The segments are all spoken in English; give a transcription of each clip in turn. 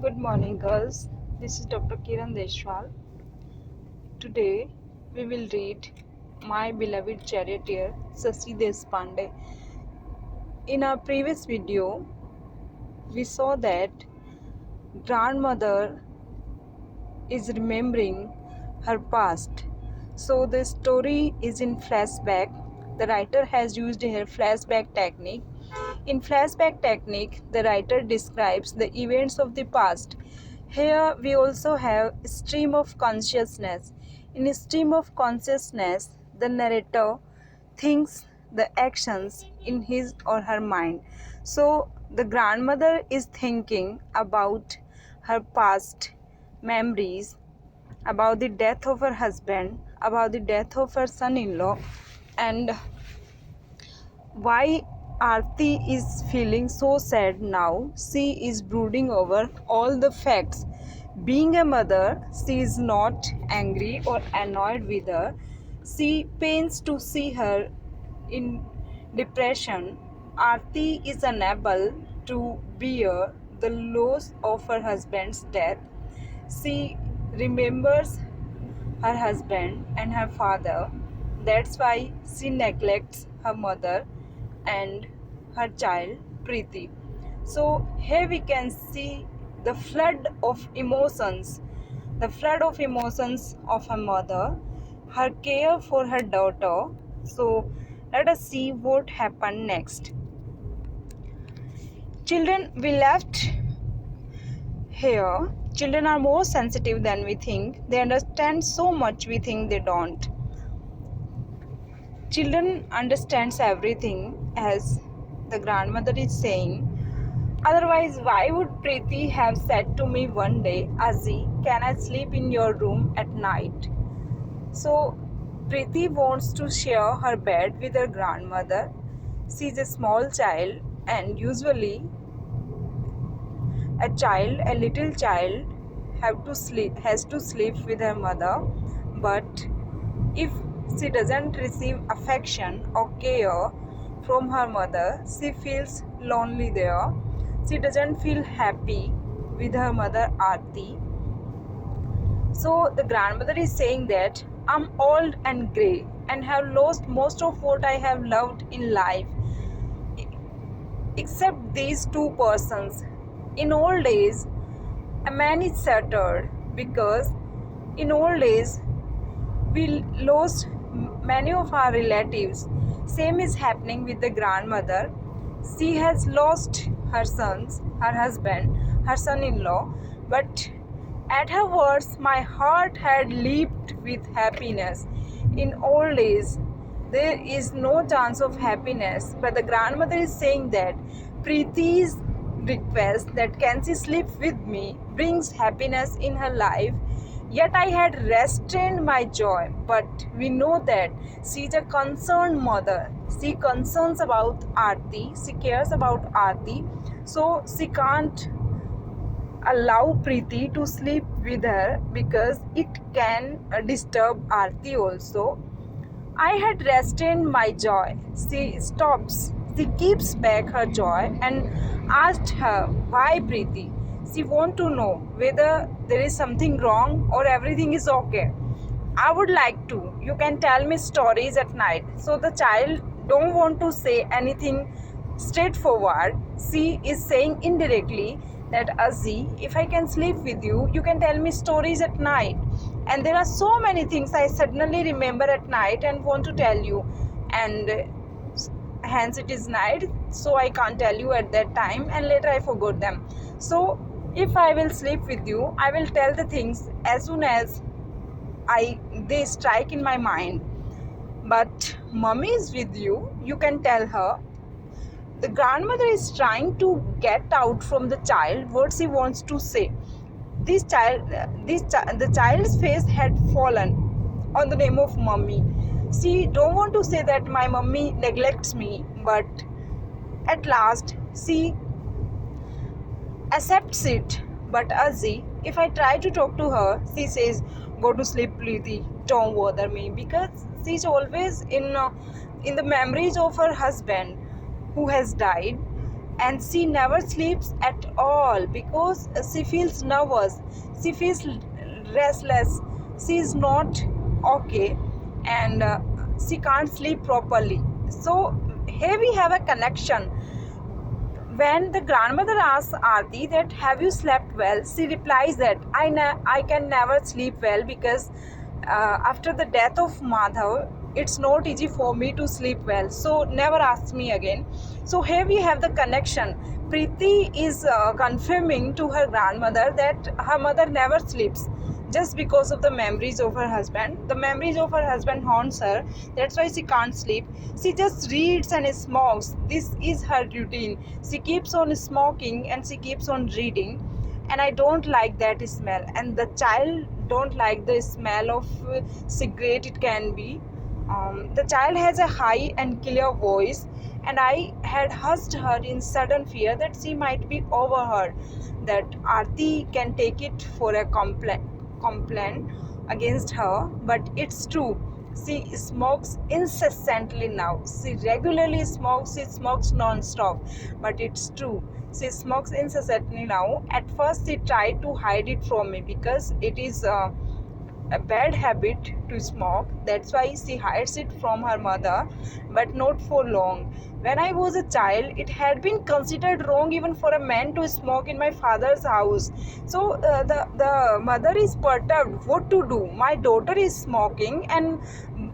Good morning, girls. This is Dr. Kiran Deshwal. Today, we will read My Beloved Charioteer, Sasi Deshpande. In our previous video, we saw that grandmother is remembering her past. So the story is in flashback. The writer has used her flashback technique. In flashback technique, the writer describes the events of the past. Here we also have stream of consciousness. In a stream of consciousness, the narrator thinks the actions in his or her mind. So the grandmother is thinking about her past memories, about the death of her husband, about the death of her son-in-law, and why Aarti is feeling so sad now. She is brooding over all the facts. Being a mother, she is not angry or annoyed with her. She pains to see her in depression. Aarti is unable to bear the loss of her husband's death. She remembers her husband and her father. That's why she neglects her mother and her child Preeti. So here we can see the flood of emotions, of her mother, her care for her daughter. So let us see what happened next. Children, we left here. Children are more sensitive than we think. They understand so much we think they don't. Children understands everything, as the grandmother is saying. Otherwise, why would Preeti have said to me one day, Azzy, can I sleep in your room at night? So, Preeti wants to share her bed with her grandmother. She's a small child, and usually a little child, has to sleep with her mother. But if she doesn't receive affection or care from her mother, she feels lonely there. She doesn't feel happy with her mother Aarti. So the grandmother is saying that I'm old and grey and have lost most of what I have loved in life, except these two persons. In old days, a man is shattered because in old days we lost many of our relatives. Same is happening with the grandmother. She has lost her sons, her husband, her son-in-law, but at her words my heart had leaped with happiness. In old days there is no chance of happiness, but the grandmother is saying that Preeti's request that can she sleep with me brings happiness in her life. Yet I had restrained my joy, but we know that she is a concerned mother. She concerns about Aarti, she cares about Aarti, so she can't allow Preeti to sleep with her because it can disturb Aarti also. I had restrained my joy. She stops. She keeps back her joy and asked her, why Preeti? She wants to know whether there is something wrong or everything is okay. I would like to. You can tell me stories at night. So the child don't want to say anything straightforward. She is saying indirectly that Azzy, if I can sleep with you, you can tell me stories at night. And there are so many things I suddenly remember at night and want to tell you. And hence it is night, so I can't tell you at that time, and later I forgot them. So if I will sleep with you, I will tell the things as soon as they strike in my mind. But mommy is with you, you can tell her. The grandmother is trying to get out from the child what she wants to say. The child's face had fallen on the name of mommy. She don't want to say that my mommy neglects me, but at last she accepts it. But Azzy, if I try to talk to her, she says, "Go to sleep, Preeti. Don't bother me," because she's always in the memories of her husband who has died, and she never sleeps at all because she feels nervous, she feels restless, she is not okay, and she can't sleep properly. So here we have a connection. When the grandmother asks Aarti that have you slept well, she replies that I can never sleep well because after the death of Madhav, it's not easy for me to sleep well. So never ask me again. So here we have the connection. Preeti is confirming to her grandmother that her mother never sleeps just because of the memories of her husband. The memories of her husband haunts her. That's why she can't sleep. She just reads and smokes. This is her routine. She keeps on smoking and she keeps on reading. And I don't like that smell. And the child don't like the smell of cigarette. It can be. The child has a high and clear voice, and I had hushed her in sudden fear that she might be overheard, that Aarti can take it for a complaint against her. But it's true. She smokes incessantly now. She regularly smokes. She smokes non-stop. But it's true. She smokes incessantly now. At first, she tried to hide it from me because it is a bad habit to smoke. That's why she hides it from her mother, but not for long. When I was a child, it had been considered wrong even for a man to smoke in my father's house. So the mother is perturbed. What to do? My daughter is smoking, and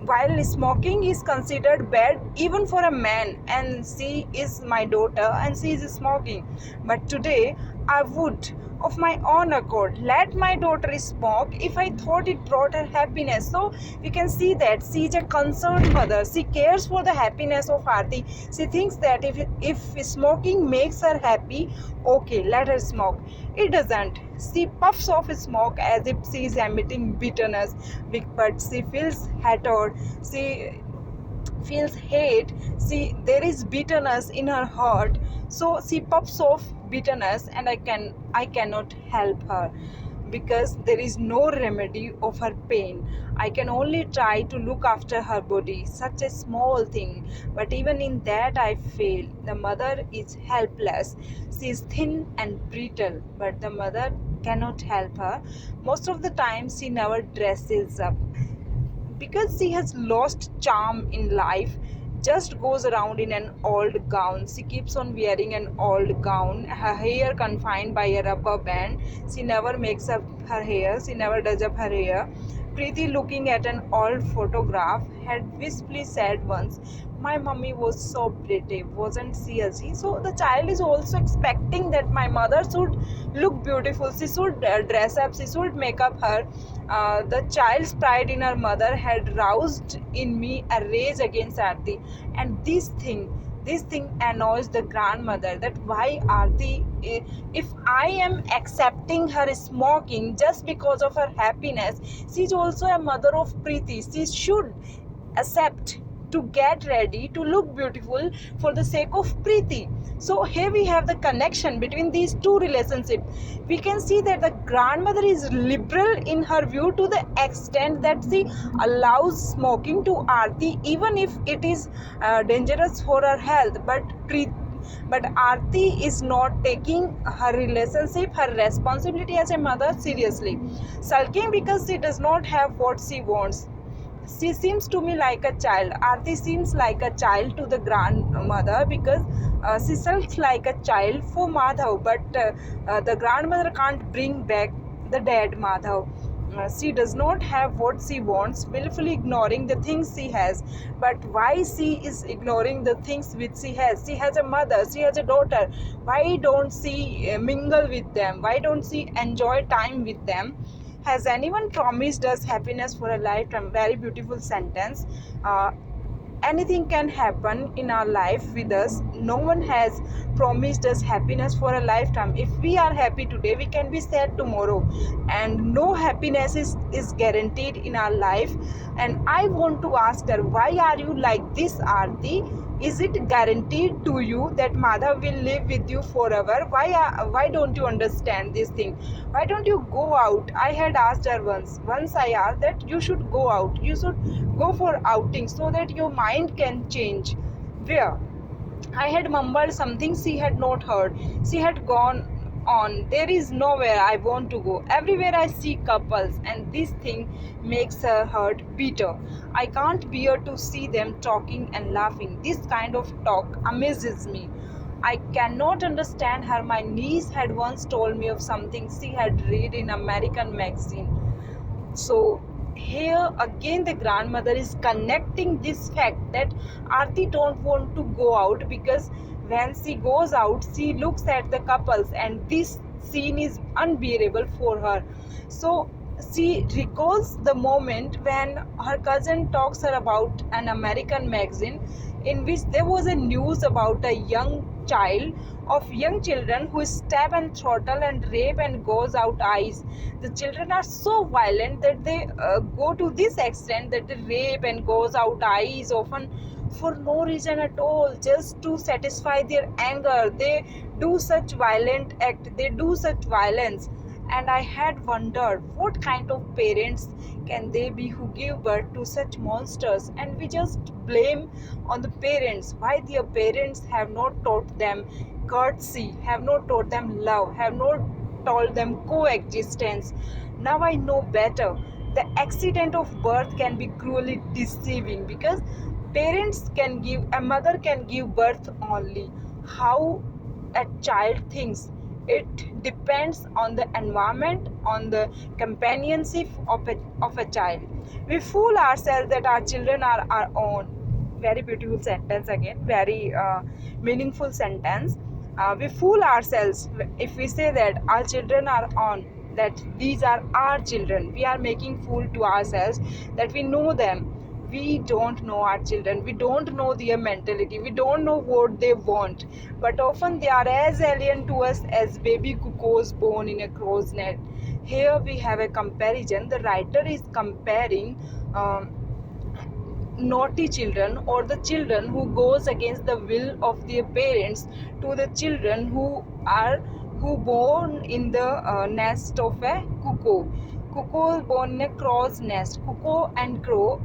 while smoking is considered bad even for a man, and she is my daughter and she is smoking. But today I would, of my own accord, let my daughter smoke if I thought it brought her happiness. So we can see that she is a concerned mother. She cares for the happiness of Aarti. She thinks that if smoking makes her happy, okay, let her smoke. It doesn't. She puffs off smoke as if she is emitting bitterness, but she feels hatred. She feels hate. See, there is bitterness in her heart, so she puffs off bitterness, and I cannot help her because there is no remedy of her pain. I can only try to look after her body, such a small thing, but even in that I fail. The mother is helpless. She is thin and brittle, but the mother cannot help her. Most of the time she never dresses up because she has lost charm in life, just goes around in an old gown. She keeps on wearing an old gown, her hair confined by a rubber band. She never makes up her hair, she never does up her hair. Preeti, looking at an old photograph, had wistfully said once, my mummy was so pretty, wasn't she, Azi? So the child is also expecting that my mother should look beautiful, she should dress up, she should make up her. The child's pride in her mother had roused in me a rage against Aarti, and this thing annoys the grandmother, that why Aarti, if I am accepting her smoking just because of her happiness, she is also a mother of Preeti. She should accept to get ready to look beautiful for the sake of Preeti. So here we have the connection between these two relationships. We can see that the grandmother is liberal in her view to the extent that she allows smoking to Aarti even if it is dangerous for her health. But Aarti is not taking her relationship, her responsibility as a mother seriously, sulking because she does not have what she wants. She seems to me like a child. Aarti seems like a child to the grandmother because she sulks like a child for Madhav, but the grandmother can't bring back the dead Madhav. She does not have what she wants, willfully ignoring the things she has. But why she is ignoring the things which she has? She has a mother, she has a daughter. Why don't she mingle with them? Why don't she enjoy time with them? Has anyone promised us happiness for a lifetime? Very beautiful sentence. Uh, Anything can happen in our life with us. No one has promised us happiness for a lifetime. If we are happy today, we can be sad tomorrow, and no happiness is guaranteed in our life. And I want to ask her, why are you like this, Aarti? Is it guaranteed to you that Madhav will live with you forever? Why don't you understand this thing? Why don't you go out? I had asked her once I asked that you should go out, you should go for outing so that your mind can change. Where? I had mumbled something she had not heard. She had gone on. There is nowhere I want to go. Everywhere I see couples, and this thing makes her heart bitter. I can't bear to see them talking and laughing. This kind of talk amazes me. I cannot understand her. My niece had once told me of something she had read in American magazine. So here again the grandmother is connecting this fact that Aarti don't want to go out, because when she goes out she looks at the couples and this scene is unbearable for her. So she recalls the moment when her cousin talks her about an American magazine in which there was a news about a young children who stab and throttle and rape and goes out eyes. The children are so violent that they go to this extent that they rape and goes out eyes, often for no reason at all, just to satisfy their anger. They do such violent act, they do such violence. And I had wondered what kind of parents can they be who give birth to such monsters, and we just blame on the parents. Why their parents have not taught them courtesy, have not taught them love, have not taught them coexistence. Now I know better. The accident of birth can be cruelly deceiving, because a mother can give birth only. How a child thinks, it depends on the environment, on the companionship of a child. We fool ourselves that our children are our own. Very beautiful sentence again, very meaningful sentence. We fool ourselves if we say that our children are on, that these are our children. We are making fool to ourselves that we know them. We don't know our children, we don't know their mentality, we don't know what they want, but often they are as alien to us as baby cuckoos born in a crow's net. Here we have a comparison. The writer is comparing naughty children, or the children who goes against the will of their parents, to the children who born in the nest of a cuckoo born in a crow's nest. Cuckoo and crow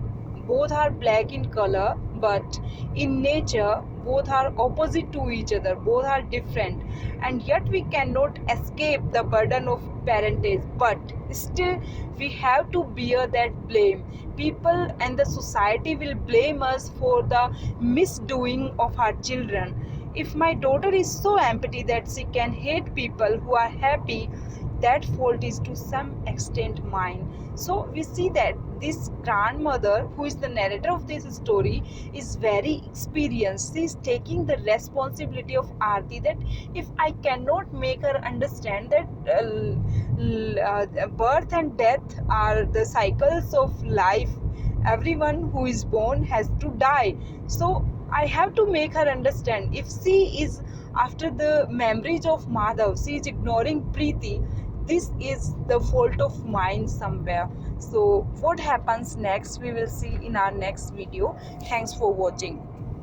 both are black in color, but in nature both are opposite to each other, both are different, and yet we cannot escape the burden of parentage. But still we have to bear that blame. People and the society will blame us for the misdoing of our children. If my daughter is so empty that she can hate people who are happy, that fault is to some extent mine. So we see that this grandmother, who is the narrator of this story, is very experienced. She is taking the responsibility of Aarti, that if I cannot make her understand that birth and death are the cycles of life, everyone who is born has to die. So I have to make her understand. If she is after the memories of Madhav, she is ignoring Preeti, this is the fault of mine somewhere. So what happens next, we will see in our next video. Thanks for watching.